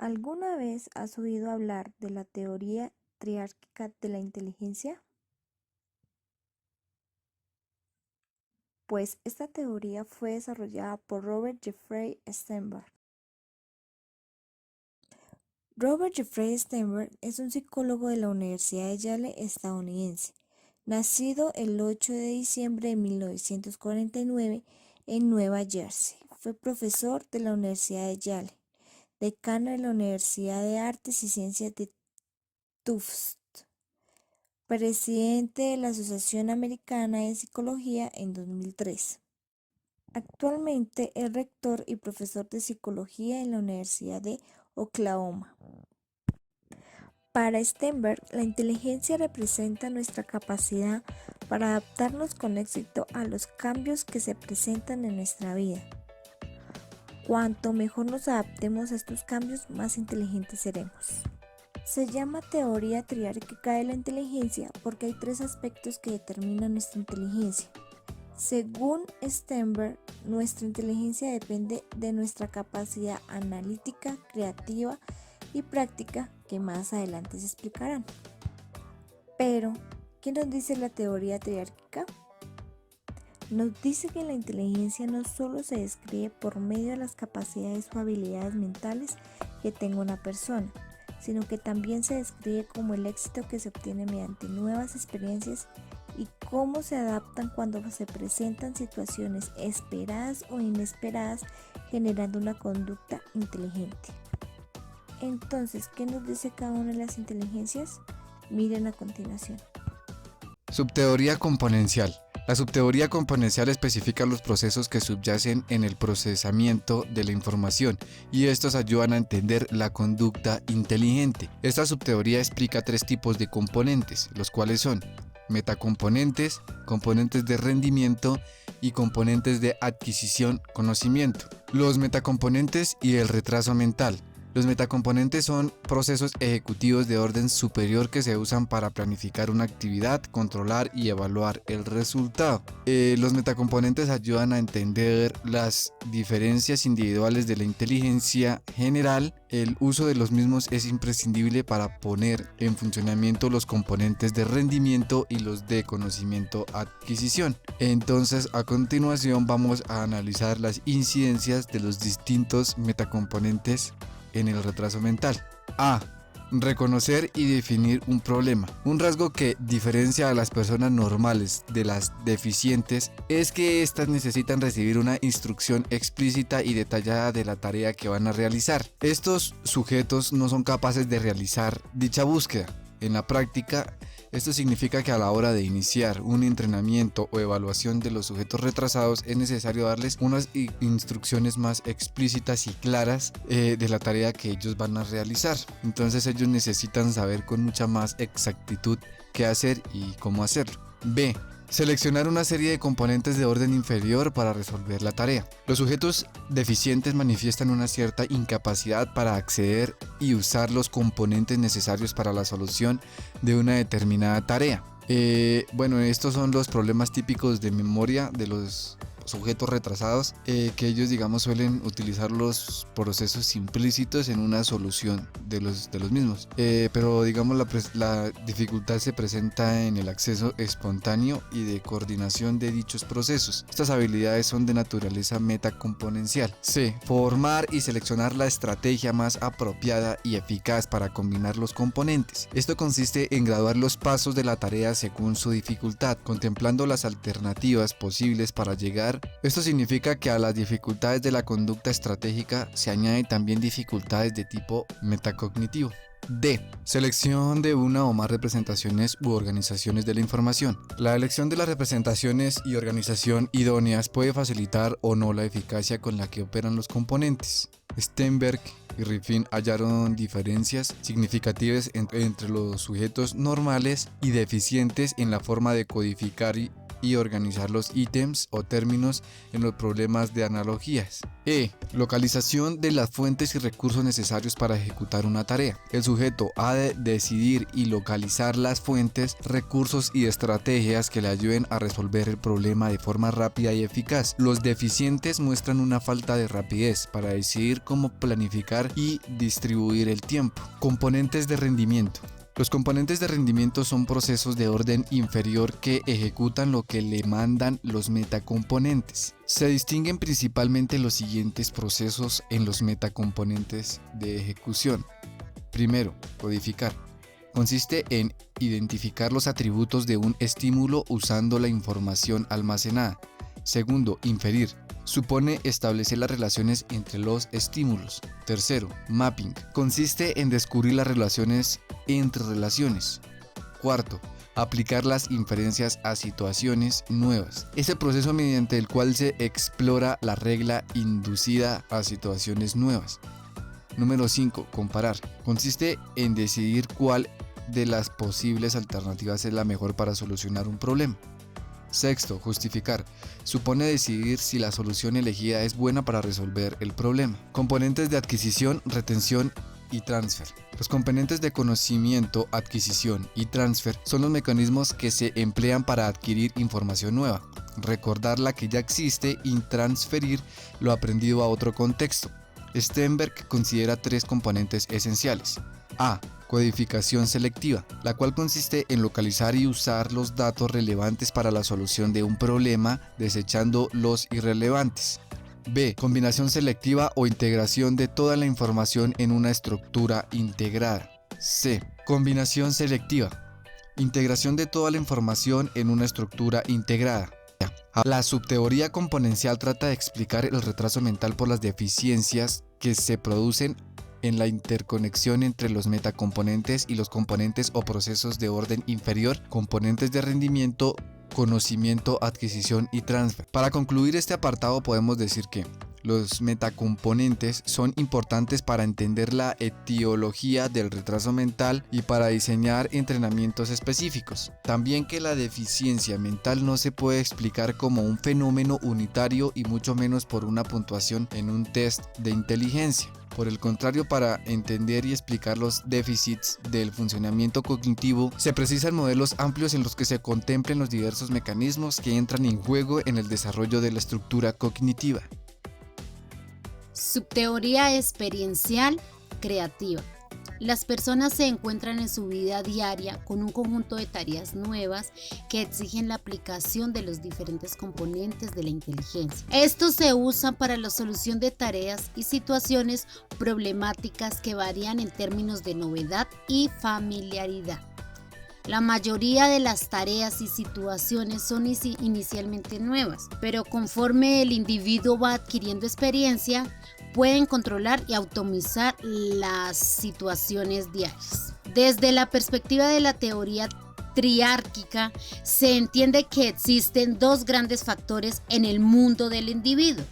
¿Alguna vez has oído hablar de la teoría triárquica de la inteligencia? Pues esta teoría fue desarrollada por Robert Jeffrey Sternberg. Robert Jeffrey Sternberg es un psicólogo de la Universidad de Yale estadounidense, nacido el 8 de diciembre de 1949 en Nueva Jersey. Fue profesor de la Universidad de Yale, decano de la Universidad de Artes y Ciencias de Tufts, presidente de la Asociación Americana de Psicología en 2003. Actualmente es rector y profesor de psicología en la Universidad de Oklahoma. Para Sternberg, la inteligencia representa nuestra capacidad para adaptarnos con éxito a los cambios que se presentan en nuestra vida. Cuanto mejor nos adaptemos a estos cambios, más inteligentes seremos. Se llama teoría triárquica de la inteligencia porque hay tres aspectos que determinan nuestra inteligencia. Según Sternberg, nuestra inteligencia depende de nuestra capacidad analítica, creativa y práctica, que más adelante se explicarán. Pero, ¿qué nos dice la teoría triárquica? Nos dice que la inteligencia no solo se describe por medio de las capacidades o habilidades mentales que tenga una persona, sino que también se describe como el éxito que se obtiene mediante nuevas experiencias y cómo se adaptan cuando se presentan situaciones esperadas o inesperadas, generando una conducta inteligente. Entonces, ¿qué nos dice cada una de las inteligencias? Miren a continuación. Subteoría componencial. La subteoría componencial especifica los procesos que subyacen en el procesamiento de la información y estos ayudan a entender la conducta inteligente. Esta subteoría explica tres tipos de componentes, los cuales son metacomponentes, componentes de rendimiento y componentes de adquisición-conocimiento. Los metacomponentes y el retraso mental. Los metacomponentes son procesos ejecutivos de orden superior que se usan para planificar una actividad, controlar y evaluar el resultado. Los metacomponentes ayudan a entender las diferencias individuales de la inteligencia general. El uso de los mismos es imprescindible para poner en funcionamiento los componentes de rendimiento y los de conocimiento-adquisición. Entonces, a continuación vamos a analizar las incidencias de los distintos metacomponentes en el retraso mental. A. Reconocer y definir un problema. Un rasgo que diferencia a las personas normales de las deficientes es que éstas necesitan recibir una instrucción explícita y detallada de la tarea que van a realizar. Estos sujetos no son capaces de realizar dicha búsqueda. En la práctica, esto significa que a la hora de iniciar un entrenamiento o evaluación de los sujetos retrasados es necesario darles unas instrucciones más explícitas y claras de la tarea que ellos van a realizar. Entonces ellos necesitan saber con mucha más exactitud qué hacer y cómo hacerlo. B. Seleccionar una serie de componentes de orden inferior para resolver la tarea. Los sujetos deficientes manifiestan una cierta incapacidad para acceder y usar los componentes necesarios para la solución de una determinada tarea. Estos son los problemas típicos de memoria de los sujetos retrasados, que ellos suelen utilizar los procesos implícitos en una solución de los mismos, pero la dificultad se presenta en el acceso espontáneo y de coordinación de dichos procesos. Estas habilidades son de naturaleza metacomponencial. C. Formar y seleccionar la estrategia más apropiada y eficaz para combinar los componentes. Esto consiste en graduar los pasos de la tarea según su dificultad, contemplando las alternativas posibles para llegar. Esto significa que a las dificultades de la conducta estratégica se añaden también dificultades de tipo metacognitivo. D. Selección de una o más representaciones u organizaciones de la información. La elección de las representaciones y organización idóneas puede facilitar o no la eficacia con la que operan los componentes. Sternberg y Riffin hallaron diferencias significativas entre los sujetos normales y deficientes en la forma de codificar y organizar los ítems o términos en los problemas de analogías. Localización de las fuentes y recursos necesarios para ejecutar una tarea. El sujeto ha de decidir y localizar las fuentes, recursos y estrategias que le ayuden a resolver el problema de forma rápida y eficaz. Los deficientes muestran una falta de rapidez para decidir cómo planificar y distribuir el tiempo. Componentes de rendimiento. Los componentes de rendimiento son procesos de orden inferior que ejecutan lo que le mandan los metacomponentes. Se distinguen principalmente los siguientes procesos en los metacomponentes de ejecución. Primero, codificar. Consiste en identificar los atributos de un estímulo usando la información almacenada. Segundo, inferir. Supone establecer las relaciones entre los estímulos. Tercero, mapping. Consiste en descubrir las relaciones entre relaciones. Cuarto, aplicar las inferencias a situaciones nuevas. Es el proceso mediante el cual se explora la regla inducida a situaciones nuevas. Número 5. Comparar. Consiste en decidir cuál de las posibles alternativas es la mejor para solucionar un problema. Sexto, justificar. Supone decidir si la solución elegida es buena para resolver el problema. Componentes de adquisición, retención y transfer. Los componentes de conocimiento, adquisición y transfer son los mecanismos que se emplean para adquirir información nueva, recordar la que ya existe y transferir lo aprendido a otro contexto. Sternberg considera tres componentes esenciales. A. Codificación selectiva, la cual consiste en localizar y usar los datos relevantes para la solución de un problema, desechando los irrelevantes. B. Combinación selectiva o integración de toda la información en una estructura integrada. C. Combinación selectiva. Integración de toda la información en una estructura integrada. La subteoría componencial trata de explicar el retraso mental por las deficiencias que se producen en la interconexión entre los metacomponentes y los componentes o procesos de orden inferior, componentes de rendimiento, conocimiento, adquisición y transfer. Para concluir este apartado podemos decir que los metacomponentes son importantes para entender la etiología del retraso mental y para diseñar entrenamientos específicos. También que la deficiencia mental no se puede explicar como un fenómeno unitario y mucho menos por una puntuación en un test de inteligencia. Por el contrario, para entender y explicar los déficits del funcionamiento cognitivo, se precisan modelos amplios en los que se contemplen los diversos mecanismos que entran en juego en el desarrollo de la estructura cognitiva. Subteoría experiencial creativa. Las personas se encuentran en su vida diaria con un conjunto de tareas nuevas que exigen la aplicación de los diferentes componentes de la inteligencia. Estos se usan para la solución de tareas y situaciones problemáticas que varían en términos de novedad y familiaridad. La mayoría de las tareas y situaciones son inicialmente nuevas, pero conforme el individuo va adquiriendo experiencia, pueden controlar y optimizar las situaciones diarias. Desde la perspectiva de la teoría triárquica, se entiende que existen dos grandes factores en el mundo del individuo.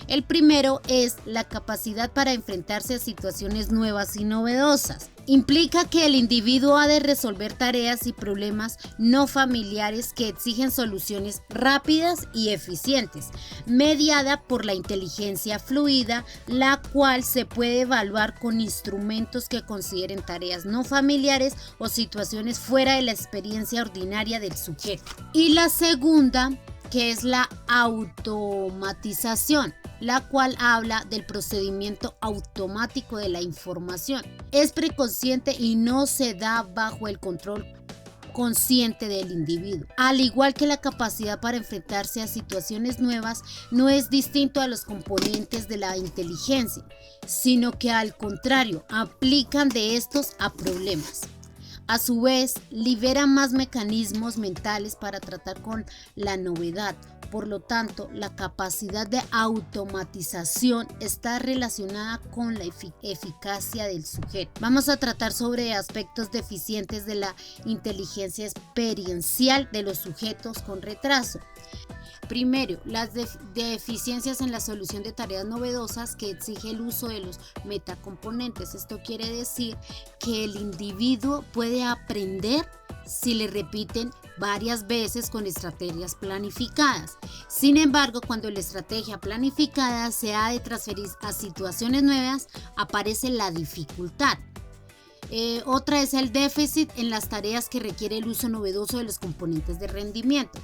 El primero es la capacidad para enfrentarse a situaciones nuevas y novedosas. Implica que el individuo ha de resolver tareas y problemas no familiares que exigen soluciones rápidas y eficientes, mediada por la inteligencia fluida, la cual se puede evaluar con instrumentos que consideren tareas no familiares o situaciones fuera de la experiencia ordinaria del sujeto. Y la segunda, que es la automatización, la cual habla del procedimiento automático de la información. Es preconsciente y no se da bajo el control consciente del individuo. Al igual que la capacidad para enfrentarse a situaciones nuevas, no es distinto a los componentes de la inteligencia, sino que al contrario, aplican de estos a problemas. A su vez, libera más mecanismos mentales para tratar con la novedad. Por lo tanto, la capacidad de automatización está relacionada con la eficacia del sujeto. Vamos a tratar sobre aspectos deficientes de la inteligencia experiencial de los sujetos con retraso. Primero, las deficiencias en la solución de tareas novedosas que exige el uso de los metacomponentes. Esto quiere decir que el individuo puede aprender si le repiten varias veces con estrategias planificadas. Sin embargo, cuando la estrategia planificada se ha de transferir a situaciones nuevas, aparece la dificultad. Otra es el déficit en las tareas que requiere el uso novedoso de los componentes de rendimiento.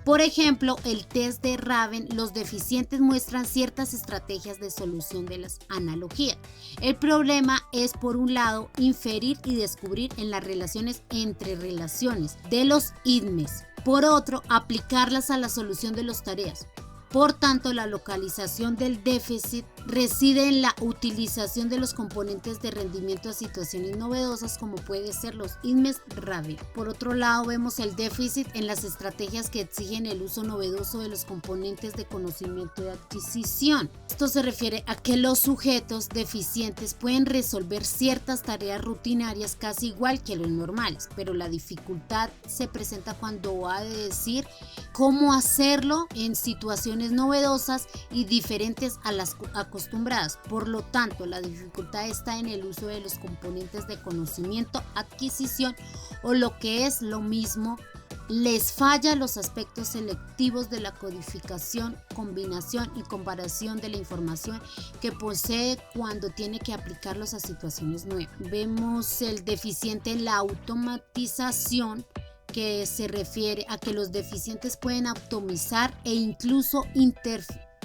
Por ejemplo, el test de Raven, los deficientes muestran ciertas estrategias de solución de las analogías. El problema es, por un lado, inferir y descubrir en las relaciones entre relaciones de los IDMES. Por otro, aplicarlas a la solución de las tareas. Por tanto, la localización del déficit reside en la utilización de los componentes de rendimiento a situaciones novedosas como puede ser los IDMES Raven. Por otro lado, vemos el déficit en las estrategias que exigen el uso novedoso de los componentes de conocimiento de adquisición. Esto se refiere a que los sujetos deficientes pueden resolver ciertas tareas rutinarias casi igual que los normales, pero la dificultad se presenta cuando ha de decir cómo hacerlo en situaciones novedosas y diferentes a las acostumbradas. Por lo tanto, la dificultad está en el uso de los componentes de conocimiento, adquisición o lo que es lo mismo, les falla los aspectos selectivos de la codificación, combinación y comparación de la información que posee cuando tiene que aplicarlos a situaciones nuevas. Vemos el deficiente en la automatización, que se refiere a que los deficientes pueden optimizar e incluso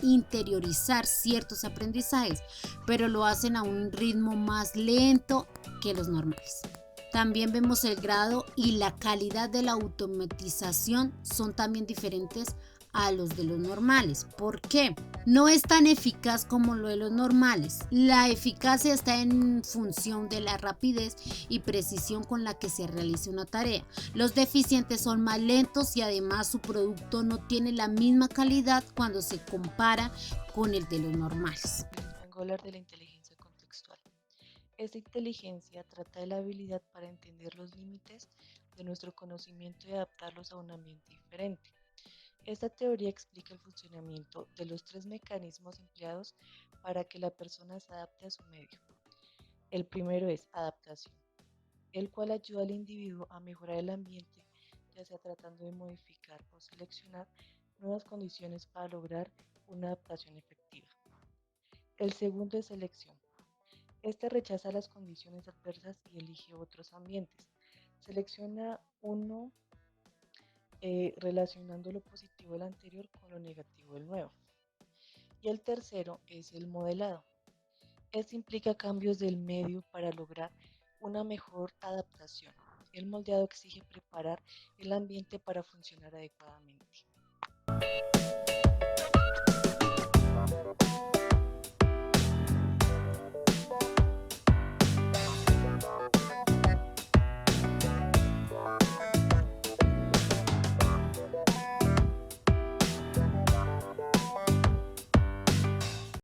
interiorizar ciertos aprendizajes, pero lo hacen a un ritmo más lento que los normales. También vemos el grado y la calidad de la automatización son también diferentes a los de los normales. ¿Por qué? No es tan eficaz como lo de los normales. La eficacia está en función de la rapidez y precisión con la que se realiza una tarea. Los deficientes son más lentos y además su producto no tiene la misma calidad cuando se compara con el de los normales. Vengo a hablar de la inteligencia contextual. Esta inteligencia trata de la habilidad para entender los límites de nuestro conocimiento y adaptarlos a un ambiente diferente. Esta teoría explica el funcionamiento de los tres mecanismos empleados para que la persona se adapte a su medio. El primero es adaptación, el cual ayuda al individuo a mejorar el ambiente, ya sea tratando de modificar o seleccionar nuevas condiciones para lograr una adaptación efectiva. El segundo es selección. Este rechaza las condiciones adversas y elige otros ambientes. Selecciona uno relacionando lo positivo del anterior con lo negativo del nuevo. Y el tercero es el modelado. Este implica cambios del medio para lograr una mejor adaptación. El moldeado exige preparar el ambiente para funcionar adecuadamente.